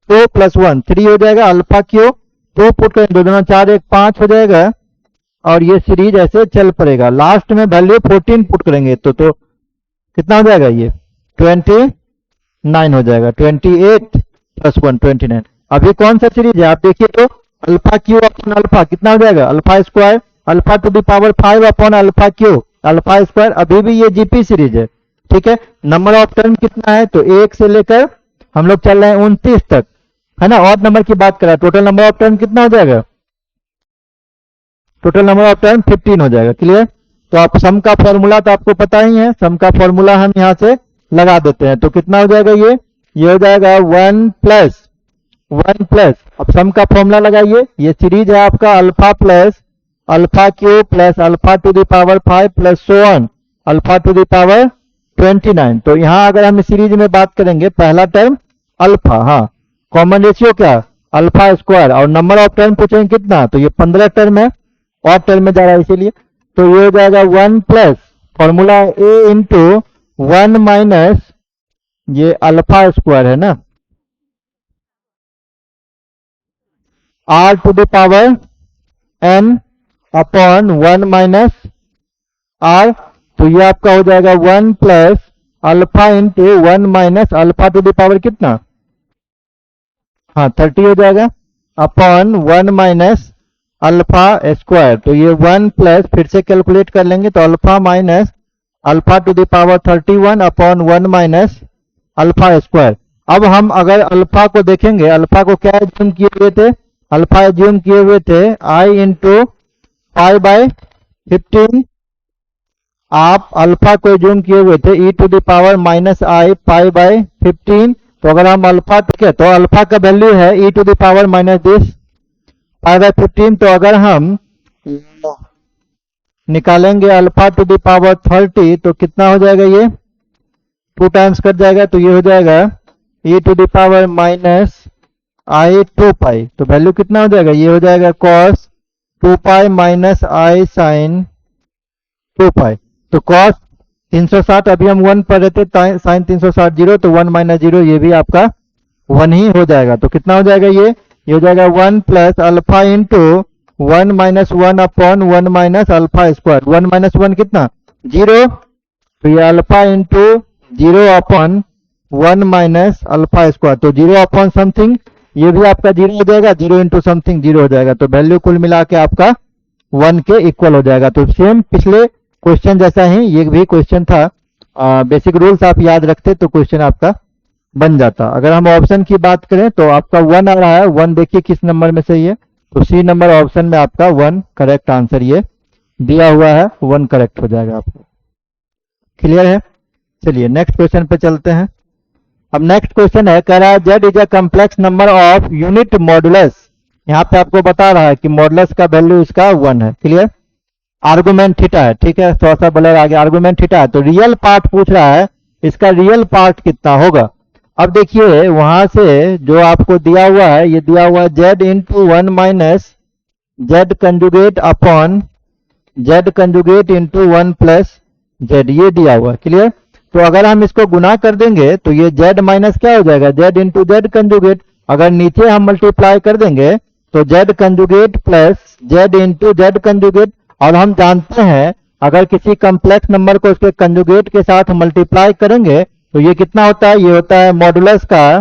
2 प्लस 1 3 हो जाएगा, अल्फा क्यू 2 पुट करेंगे 2 दूना 4 1 5 हो जाएगा, और ये सीरीज ऐसे चल पड़ेगा। लास्ट में वैल्यू 14 पुट करेंगे तो कितना हो जाएगा, ये 29 हो जाएगा, 28 प्लस 1 29। अभी कौन सा सीरीज है आप देखिए तो अल्फा क्यू अपॉन अल्फा कितना हो जाएगा, alpha square alpha to the power 5 upon alpha Q alpha square, अभी भी ये जीपी सीरीज है, ठीक है। नंबर ऑफ टर्म कितना है, तो 1 से लेकर हम लोग चल रहे हैं 29 तक, है ना। ऑड नंबर की बात करें, टोटल नंबर ऑफ टर्म कितना हो जाएगा, टोटल नंबर ऑफ टर्म 15 हो जाएगा। क्लियर। तो आप सम का फॉर्मूला तो आपको पता ही है, सम का फॉर्मूला हम यहां से लगा देते हैं, तो कितना हो जाएगा, ये हो जाएगा 1 प्लस अब सम का फॉर्मूला लगाइए, ये सीरीज है आपका alpha plus alpha Q plus alpha to the power 5 plus so on alpha to the power 29। तो यहां अगर हम सीरीज में बात करेंगे, पहला टर्म अल्फा, हाँ कॉमन रेशियो क्या, अल्फा स्क्वायर, और नंबर ऑफ टर्म पूछेंगे कितना, तो ये 15 टर्म है, और टर्म में जा रहा है इसीलिए, तो ये हो जाएगा 1 plus formula a into 1 minus ये अल्फा स्क्वायर है ना, r to the power n upon 1 minus r, तो ये आपका हो जाएगा 1 plus alpha into 1 minus alpha to the power कितना, हाँ 30 हो जाएगा, अपॉन 1 माइनस अल्फा स्क्वायर, तो ये 1 प्लस फिर से कैलकुलेट कर लेंगे तो alpha minus alpha to the power 31 upon 1 minus alpha square. अब हम अगर अल्फा को देखेंगे, अल्फा को क्या एज्यूम किए हुए थे, अल्फा एज्यूम किए हुए थे i इंटू पाई बाय 15, आप अल्फा को एज्यूम किए हुए थे e to the power minus i pi by 15। तो अगर हम अल्फा, ठीक है, तो अल्फा का वैल्यू है e to the power minus this pi by 15, तो अगर हम निकालेंगे अल्फा टू द पावर 30 तो कितना हो जाएगा, ये 2 टाइम्स कट जाएगा, तो ये हो जाएगा e to the power minus i 2 pi, तो वैल्यू कितना हो जाएगा, ये हो जाएगा cos 2 pi minus i sine 2 pi. तो cos 360 अभी हम 1 पर रहते, साइन 360 0, तो 1 माइनस 0 ये भी आपका 1 ही हो जाएगा। तो कितना हो जाएगा, ये हो जाएगा 1 plus alpha into 1 minus 1 upon 1 minus alpha square. 1 minus 1 कितना 0, तो ये alpha into 0 upon 1 minus alpha square, तो 0 अपॉन समथिंग, ये भी आपका 0 हो जाएगा, 0 इंटू समथिंग 0 हो जाएगा, तो वैल्यू कुल मिला के आपका 1 के इक्वल हो जाएगा। तो सेम पिछले क्वेश्चन जैसा ही ये भी क्वेश्चन था, बेसिक रूल्स आप याद रखते तो क्वेश्चन आपका बन जाता। अगर हम ऑप्शन की बात करें तो आपका 1 आ रहा है, 1 देखिए किस नंबर में सही है, तो सी नंबर ऑप्शन में आपका 1 करेक्ट आंसर ये दिया हुआ है, 1 करेक्ट हो जाएगा आपको। क्लियर है? चलिए नेक्स्ट क्वेश्चन पे चलते हैं। अब नेक्स्ट क्वेश्चन है, कह रहा है Z is a complex number of unit modulus. यहाँ पे आपको बता रहा है कि मॉडुलस का वैल्यू इसका 1 है। क्लियर? आर्गुमेंट थीटा है, ठीक है, थोड़ा सा ब्लर आगे, आर्गुमेंट थीटा है, तो रियल पार्ट पूछ रहा है, इसका रियल पार्ट कितना होगा। अब देखिए वहां से जो आपको दिया हुआ है, ये दिया हुआ है Z into 1 minus Z conjugate upon Z conjugate into 1 plus Z, ये दिया हुआ है। क्लियर? तो अगर हम इसको गुना कर देंगे तो ये जेड माइनस क्या हो जाएगा, जेड इंटू जेड कंजुगेट। अगर नीचे हम मल्टीप्लाई कर देंगे तो Z conjugate plus Z into Z conjugate. और हम जानते हैं अगर किसी कम्प्लेक्स नंबर को उसके कंजुगेट के साथ मल्टीप्लाई करेंगे तो ये कितना होता है, ये होता है मॉडुलस का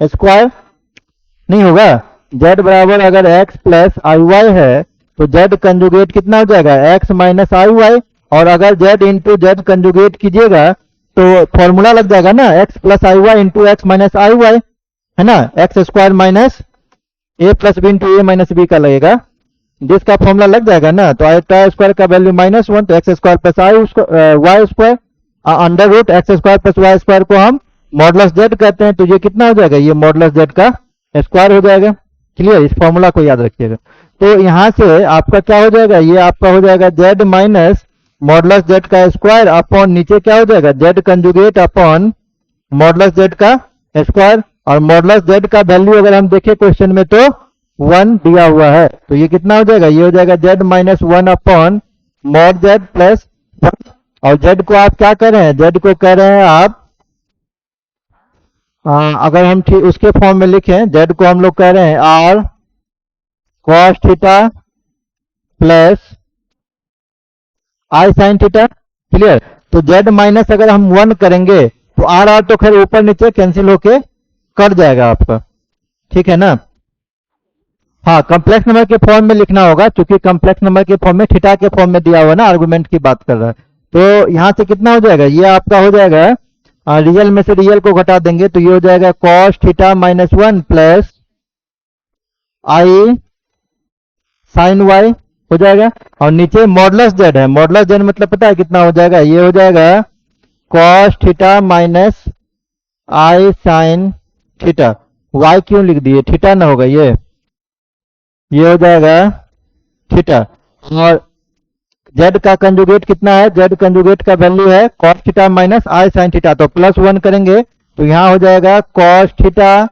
स्क्वायर, नहीं होगा। जेड बराबर अगर एक्स प्लस आई वाई है तो जेड कंजुगेट कितना हो जाएगा, एक्स माइनस आई वाई। और अगर जेड इंटू जेड कंजुगेट कीजिएगा तो फॉर्मूला लग जाएगा ना, x plus i Y into x minus I Y, है ना, एक्स स्क्वायर माइनस ए प्लस बी इंटू ए माइनस बी का लगेगा, जिसका फॉर्मूला लग जाएगा ना। तो आई स्क्वायर का वैल्यू -1, तो x square plus i y square under root x square plus y square को हम मॉडुलस जेड कहते हैं, तो ये कितना हो जाएगा, ये मॉडुलस जेड का स्क्वायर हो जाएगा। क्लियर? इस फॉर्मूला को याद रखिएगा। तो यहां से आपका क्या हो जाएगा, ये आपका हो जाएगा जेड माइनस मॉडुलस जेड का स्क्वायर अपॉन नीचे क्या हो जाएगा, Z conjugate upon modulus Z का स्क्वायर। और मॉडुलस जेड का वैल्यू अगर हम देखें क्वेश्चन में तो 1 दिया हुआ है, तो ये कितना हो जाएगा, ये हो जाएगा Z minus 1 upon mod Z plus 1। और जेड को आप क्या कर रहे हैं, जेड को कह रहे हैं आप अगर हम उसके फॉर्म में लिखें, जेड को हम लोग कह रहे हैं r cos theta plus i sine theta. Clear? तो जेड माइनस अगर हम 1 करेंगे तो आर आर तो खैर ऊपर नीचे कैंसिल होके कट जाएगा आपका, ठीक है ना। हाँ, कम्प्लेक्स नंबर के फॉर्म में लिखना होगा, क्योंकि कम्प्लेक्स नंबर के फॉर्म में थीटा के फॉर्म में दिया हुआ ना, आर्गुमेंट की बात कर रहा है। तो यहां से कितना हो जाएगा, ये आपका हो जाएगा रियल में से रियल को घटा देंगे तो ये हो जाएगा cos theta minus 1 plus i sign Y हो जाएगा। और नीचे मॉडुलस जेड है, मॉडुलस जेड मतलब पता है कितना हो जाएगा, ये हो जाएगा cos theta minus i sine theta. Y क्यों लिख दिए, थीटा ना होगा ये हो जाएगा थीटा। और जेड का कंजुगेट कितना है, जेड कंजुगेट का वैल्यू है cos theta minus i sine theta, तो प्लस 1 करेंगे तो यहां हो जाएगा cos theta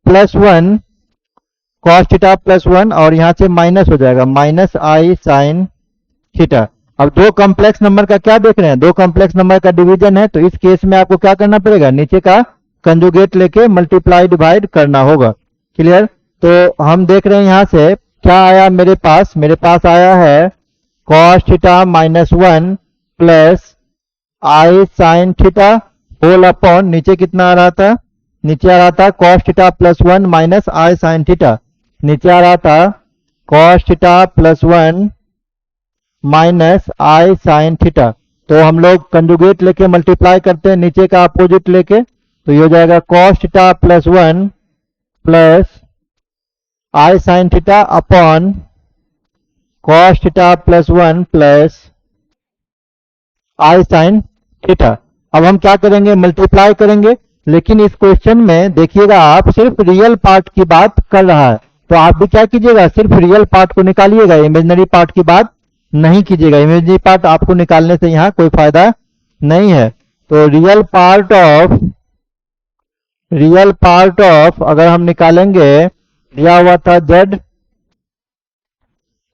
plus 1, cos theta plus 1, और यहां से माइनस हो जाएगा माइनस आई साइन थीटा। अब दो कॉम्प्लेक्स नंबर का क्या देख रहे हैं, दो कॉम्प्लेक्स नंबर का डिवीजन है, तो इस केस में आपको क्या करना पड़ेगा, नीचे का कंजुगेट लेके मल्टीप्लाई डिवाइड करना होगा। क्लियर? तो हम देख रहे हैं यहां से क्या आया मेरे पास आया है cos theta minus 1 plus i sine theta whole upon नीचे कितना आ रहा था, नीचे आ रहा था cos theta plus 1 minus i sine theta, नीचे आ रहा था cos theta plus 1 minus i sine theta. तो हम लोग कंजुगेट लेके मल्टीप्लाई करते हैं नीचे का अपोजिट लेके, तो ये हो जाएगा cos theta plus 1 plus i sine theta upon cos theta plus 1 plus i sine theta. अब हम क्या करेंगे, मल्टीप्लाई करेंगे, लेकिन इस क्वेश्चन में देखिएगा आप सिर्फ रियल पार्ट की बात कर रहा है, तो आप भी क्या कीजिएगा, सिर्फ रियल पार्ट को निकालिएगा, इमेजिनरी पार्ट की बात नहीं कीजिएगा। इमेजिनरी पार्ट आपको निकालने से यहाँ कोई फायदा नहीं है। तो रियल पार्ट ऑफ अगर हम निकालेंगे, दिया हुआ था जेड,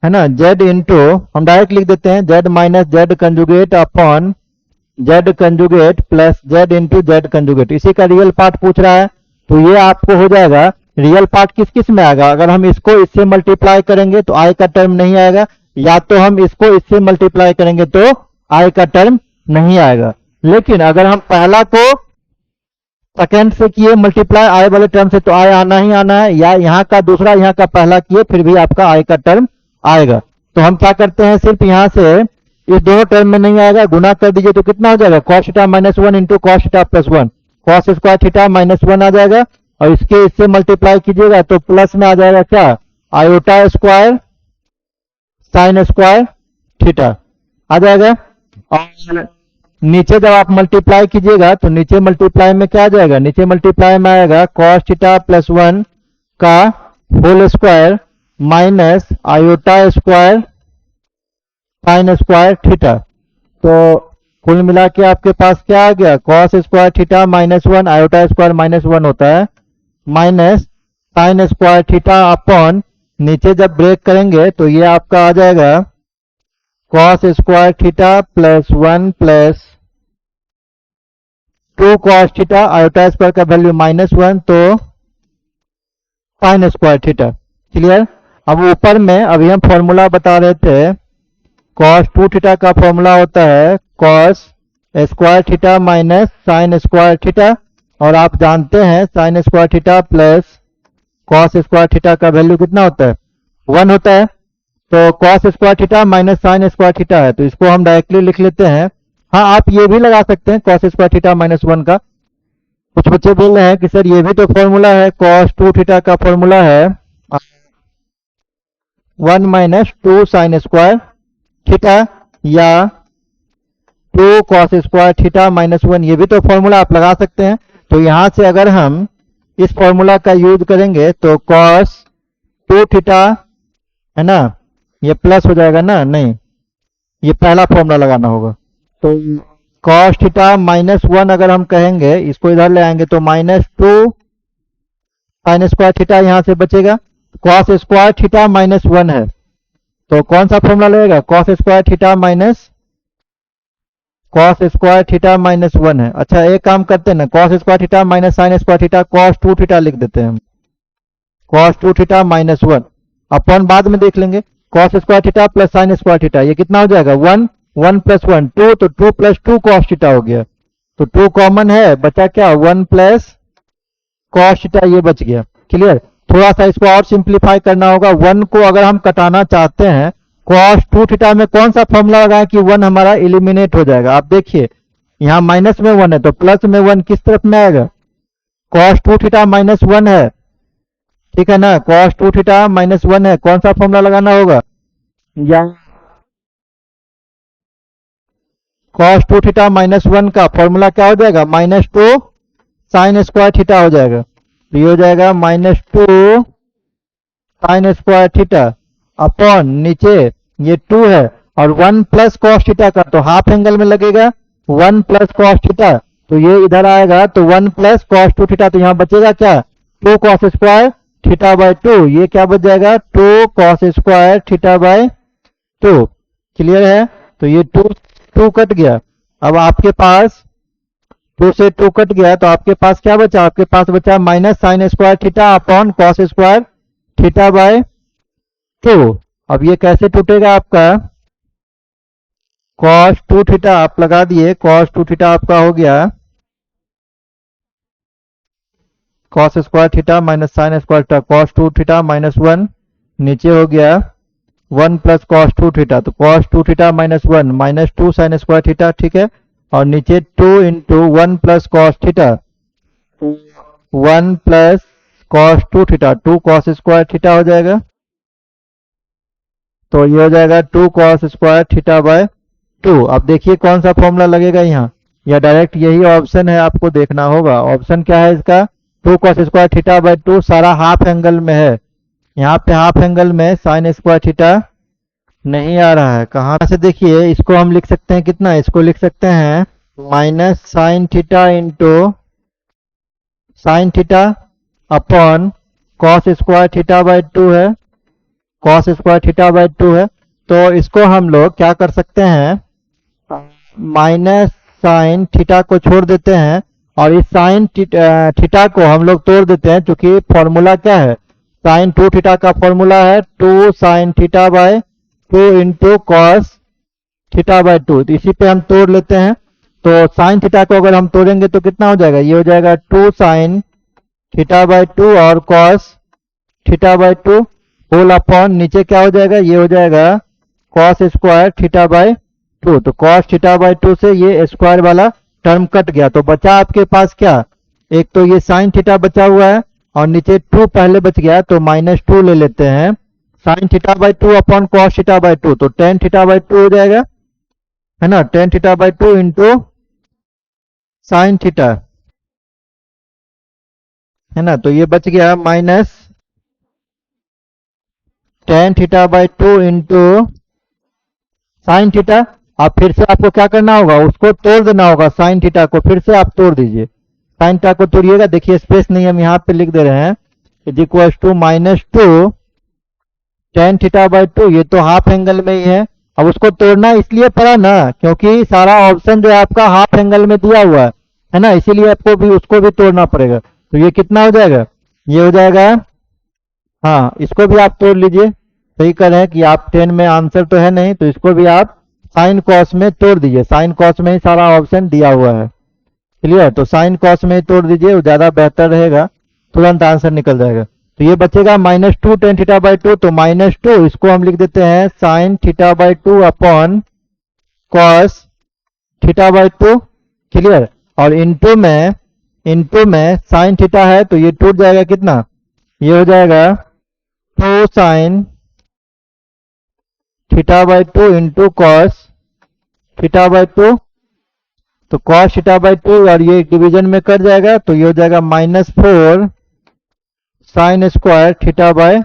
है ना, जेड इंटू हम डायरेक्ट लिख देते हैं Z minus Z conjugate upon Z conjugate plus Z into Z conjugate, इसी का रियल पार्ट पूछ रहा है। तो ये आपको हो जाएगा रियल पार्ट किस किस में आएगा? अगर हम इसको इससे मल्टीप्लाई करेंगे तो आई का टर्म नहीं आएगा, या तो हम इसको इससे मल्टीप्लाई करेंगे तो आई का टर्म नहीं आएगा। लेकिन अगर हम पहला को सेकेंड से किए मल्टीप्लाई आई वाले टर्म से तो आई आना ही आना है, या यहाँ का दूसरा यहाँ का पहला किए फिर भी आपका आई का टर्म आएगा। तो हम क्या करते हैं, सिर्फ यहाँ से इस दोनों टर्म में नहीं आएगा, गुना कर दीजिए तो कितना हो जाएगा, cos theta minus one into cos theta plus one, cos square theta minus one आ जाएगा, और इसके इससे मल्टीप्लाई कीजिएगा तो प्लस में आ जाएगा क्या, iota square sine square theta आ जाएगा। और नीचे जब आप मल्टीप्लाई कीजिएगा तो नीचे मल्टीप्लाई में क्या आ जाएगा, नीचे मल्टीप्लाई में आएगा cos थीटा प्लस वन का whole square minus iota square sine square theta. तो कुल मिला के आपके पास क्या आ गया, cos square theta minus one, iota square minus one होता है, minus sign square theta upon नीचे जब ब्रेक करेंगे तो ये आपका आ जाएगा cos square theta plus one plus 2 cos theta, iota square का वैल्यू माइनस वन तो साइन स्क्वायर थीटा। क्लियर? अब ऊपर में अभी हम फॉर्मूला बता रहे थे, cos 2 थीटा का फॉर्मूला होता है cos square theta minus sign square theta, और आप जानते हैं sign square theta plus cos square theta का वैल्यू कितना होता है, 1 होता है। तो cos square theta minus sign square theta है, तो इसको हम डायरेक्टली लिख लेते हैं। हाँ, आप ये भी लगा सकते हैं cos square theta minus one का। कुछ बच्चे बोल रहे हैं कि सर ये भी तो फॉर्मूला है, cos 2 थीटा का फॉर्मूला है 1 माइनस 2 साइन स्क्वायर थीटा, या 2 cos square theta minus one, ये भी तो फॉर्मूला आप लगा सकते हैं। तो यहां से अगर हम इस फॉर्मूला का यूज करेंगे तो cos 2 थीटा है ना, ये प्लस हो जाएगा ना, नहीं ये पहला फॉर्मूला लगाना होगा। तो cos थीटा माइनस वन अगर हम कहेंगे, इसको इधर ले आएंगे तो माइनस 2 साइन स्क्वायर थीटा यहां से बचेगा, cos square theta minus one है तो कौन सा फॉर्मूला लगेगा, cos square theta minus cos square theta minus one है। अच्छा एक काम करते हैं ना, cos square theta minus sign square theta cos 2 theta लिख देते हैं हम, cos 2 थीटा माइनस वन, अपन बाद में देख लेंगे, cos square theta plus sign square theta, ये कितना हो जाएगा 1, 1 प्लस वन 2, तो 2 प्लस 2 cos थीटा हो गया, तो 2 कॉमन है, बचा क्या 1 प्लस cos थीटा, ये बच गया। क्लियर? थोड़ा सा इसको और सिंप्लीफाई करना होगा, 1 को अगर हम कटाना चाहते हैं cos 2 थीटा में कौन सा फॉर्मूला लगाएं कि 1 हमारा एलिमिनेट हो जाएगा। आप देखिए यहाँ माइनस में 1 है तो प्लस में 1 किस तरफ में आएगा, cos 2 थीटा माइनस वन है, ठीक है ना, cos 2 थीटा माइनस वन है, कौन सा फॉर्मूला लगाना होगा, या cos 2 थीटा माइनस वन का फॉर्मूला क्या हो जाएगा, माइनस 2 साइन स्क्वायर थीटा हो जाएगा, तो ये हो जाएगा minus 2 sine square theta upon नीचे ये 2 है और 1 प्लस cos थीटा का, तो हाफ एंगल में लगेगा 1 प्लस cos थीटा, तो ये इधर आएगा तो 1 प्लस cos 2 थीटा, तो यहाँ बचेगा क्या 2 cos स्क्वायर थीटा बाय 2, ये क्या बच जाएगा 2 cos square theta by 2। Clear है? तो ये 2 कट गया, अब आपके पास 2 से 2 कट गया तो आपके पास क्या बचा, आपके पास बचा minus sign square theta upon cos square theta by 2। अब ये कैसे टूटेगा आपका, cos 2 थीटा आप लगा दिए, cos 2 थीटा आपका हो गया cos square theta minus sign square theta, cos 2 theta minus one, नीचे हो गया 1 प्लस cos 2 थीटा, तो cos 2 theta minus one minus 2 sine square theta, ठीक है, और नीचे 2 into 1 plus cos theta, 1 plus cos 2 theta, 2 cos square theta हो जाएगा, तो ये हो जाएगा 2 cos स्क्वायर थीटा बाय 2। अब देखिए कौन सा फॉर्मूला लगेगा यहाँ, या डायरेक्ट यही ऑप्शन है, आपको देखना होगा ऑप्शन क्या है इसका, 2 cos स्क्वायर थीटा बाय 2, सारा हाफ एंगल में है, यहाँ पे हाफ एंगल में साइन स्क्वायर थीटा नहीं आ रहा है, कहाँ से देखिए इसको हम लिख सकते हैं कितना, इसको लिख सकते हैं minus sine theta into sine theta upon cos square theta by 2 है, कॉस स्क्वायर थीटा बाय 2 है, तो इसको हम लोग क्या कर सकते हैं, माइनस साइन थीटा को छोड़ देते हैं और इस साइन थीटा को हम लोग तोड़ देते हैं, क्योंकि फॉर्मूला क्या है, साइन 2 थीटा का फॉर्मूला है 2 sine theta by 2 into cos theta by 2। तो इसी पे हम तोड़ लेते हैं। तो साइन थीटा को अगर हम तोड़ेंगे तो कितना हो जाएगा, ये हो जाएगा 2 साइन थीटा बाय 2 और cos theta by 2 whole upon नीचे क्या हो जाएगा, ये हो जाएगा कॉस स्क्वायर थीटा बाय 2। तो कॉस थीटा बाय 2 से ये स्क्वायर वाला टर्म कट गया। तो बचा आपके पास क्या, एक तो ये साइन थीटा बचा हुआ है और नीचे 2 पहले बच गया, तो -2 ले लेते हैं sine theta by 2 upon cos theta by 2। तो टेन थीटा बाय 2 हो जाएगा, है ना, ten theta by 2 into sine theta, है ना। तो ये बच गया minus ten theta by 2 into sine theta. अब फिर से आपको क्या करना होगा, उसको तोड़ देना होगा, साइन थीटा को फिर से आप तोड़ दीजिए, साइन थीटा को तोड़िएगा, देखिए स्पेस नहीं हम यहाँ पे लिख दे रहे हैं, is equal to -2 tan theta by 2, ये तो हाफ एंगल में ही है। अब उसको तोड़ना इसलिए पड़ा ना, क्योंकि सारा ऑप्शन जो है आपका हाफ एंगल में दिया हुआ है ना, इसीलिए आपको भी उसको भी तोड़ना पड़ेगा। तो ये कितना हो जाएगा, ये हो जाएगा, हाँ इसको भी आप तोड़ लीजिए, सही कर रहे हैं कि आप 10 में आंसर तो है नहीं, तो इसको भी आप साइन कॉस में तोड़ दीजिए, साइन कॉस में ही सारा ऑप्शन दिया हुआ है, क्लियर। तो साइन कॉस में ही तोड़ दीजिए, वो ज्यादा बेहतर रहेगा, तुरंत आंसर निकल जाएगा। तो ये बचेगा -2 टेन थीटा बाय 2, तो -2 इसको हम लिख देते हैं sine theta by 2 upon cos theta by 2, clear. और इनटू में साइन थीटा है तो ये टूट जाएगा, कितना, ये हो जाएगा 2 sine theta by 2 into cos theta by 2। तो कॉस थीटा बाय 2 और ये डिवीजन में कट जाएगा, तो ये हो जाएगा -4 sign square theta by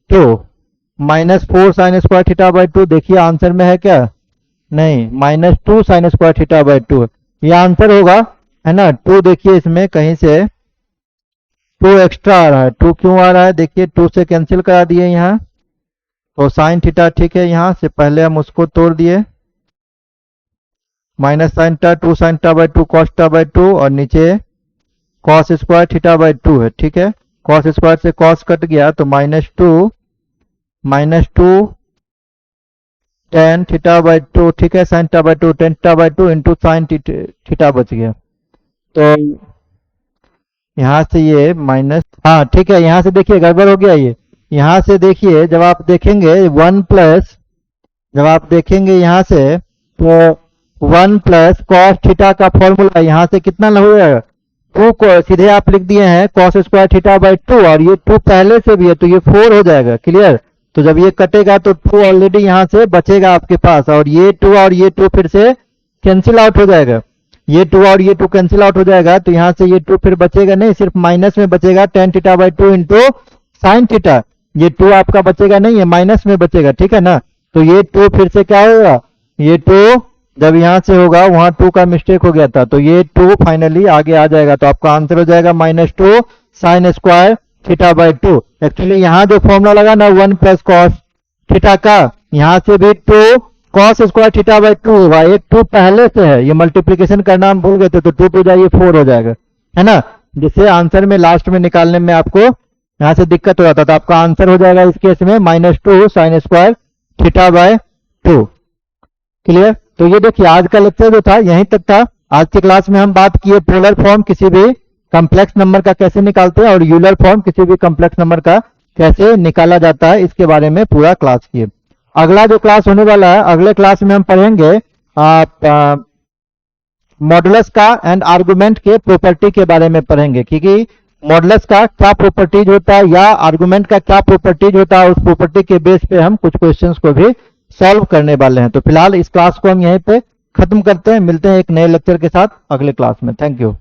2, -4 sign square theta by 2। देखिए आंसर में है क्या, नहीं, -2 साइन स्क्वायर थीटा बाय 2 ये आंसर होगा, है ना। 2 देखिए इसमें कहीं से 2 एक्स्ट्रा आ रहा है, 2 क्यों आ रहा है, देखिए 2 से कैंसिल करा दिए यहाँ, तो साइन थीटा ठीक है, यहाँ से पहले हम उसको तोड़ दिए, minus sine theta 2 sine theta by 2 cos theta by 2 और नीचे कॉस स्क्वायर थीटा बाय 2 है, ठीक है। कॉस स्क्वायर से कॉस कट गया, तो -2 टेन थीटा बाय 2, ठीक है, sine theta by 2 tan theta by 2 into sine theta बच गया। तो यहाँ से ये माइनस, हाँ ठीक है, यहाँ से देखिए गड़बड़ हो गया ये, यहाँ से देखिए जब आप देखेंगे 1 प्लस, जब आप देखेंगे यहाँ से तो 1 प्लस कॉस थीटा का फॉर्मूला यहाँ से कितना हो जाएगा, 2 को सीधे आप लिख दिए हैं कॉस स्क्वायर थीटा बाय 2 और ये 2 पहले से भी है तो ये 4 हो जाएगा, क्लियर। तो जब ये कटेगा तो 2 ऑलरेडी यहाँ से बचेगा आपके पास, और ये 2 और ये 2 फिर से कैंसिल आउट हो जाएगा, ये 2 और ये 2 कैंसिल आउट हो जाएगा, तो यहाँ से ये 2 फिर बचेगा नहीं, सिर्फ माइनस में बचेगा ten theta by 2 into sine theta, ये 2 आपका बचेगा नहीं, ये माइनस में बचेगा, ठीक है ना। तो ये 2 फिर से क्या होगा, ये 2 जब यहाँ से होगा वहां 2 का मिस्टेक हो गया था, तो ये 2 फाइनली आगे आ जाएगा, तो आपका आंसर हो जाएगा -2 sine square theta by 2। Actually यहाँ जो फॉर्मूला लगा ना 1 प्लस कॉस थीटा का, यहाँ से भी 2 कॉस स्क्वायर थीटा बाय 2 होगा, एक 2 पहले से है, ये मल्टीप्लीकेशन करना हम भूल गए थे, तो 2 टू जाइए 4 हो जाएगा, है ना, जिससे आंसर में लास्ट में निकालने में आपको यहाँ से दिक्कत हो जाता, तो आपका आंसर हो जाएगा इस केस में -2 sine square theta by 2, clear. तो ये देखिए आज का लेक्चर जो था यहीं तक था। आज की क्लास में हम बात किए पोलर फॉर्म किसी भी कॉम्प्लेक्स नंबर का कैसे निकालते हैं और यूलर फॉर्म किसी भी कॉम्प्लेक्स नंबर का कैसे निकाला जाता है, इसके बारे में पूरा क्लास किए। अगला जो क्लास होने वाला है, अगले क्लास में हम पढ़ेंगे मॉडुलस का एंड आर्गुमेंट के प्रॉपर्टी के बारे में पढ़ेंगे, क्योंकि मॉडुलस का क्या प्रॉपर्टीज होता है या आर्गुमेंट का क्या प्रॉपर्टीज होता है, उस प्रॉपर्टी के बेस पे हम कुछ क्वेश्चंस को भी सॉल्व करने वाले हैं। तो फिलहाल इस क्लास को हम यहीं पे खत्म करते हैं, मिलते हैं एक नए लेक्चर के साथ अगले क्लास में। Thank you.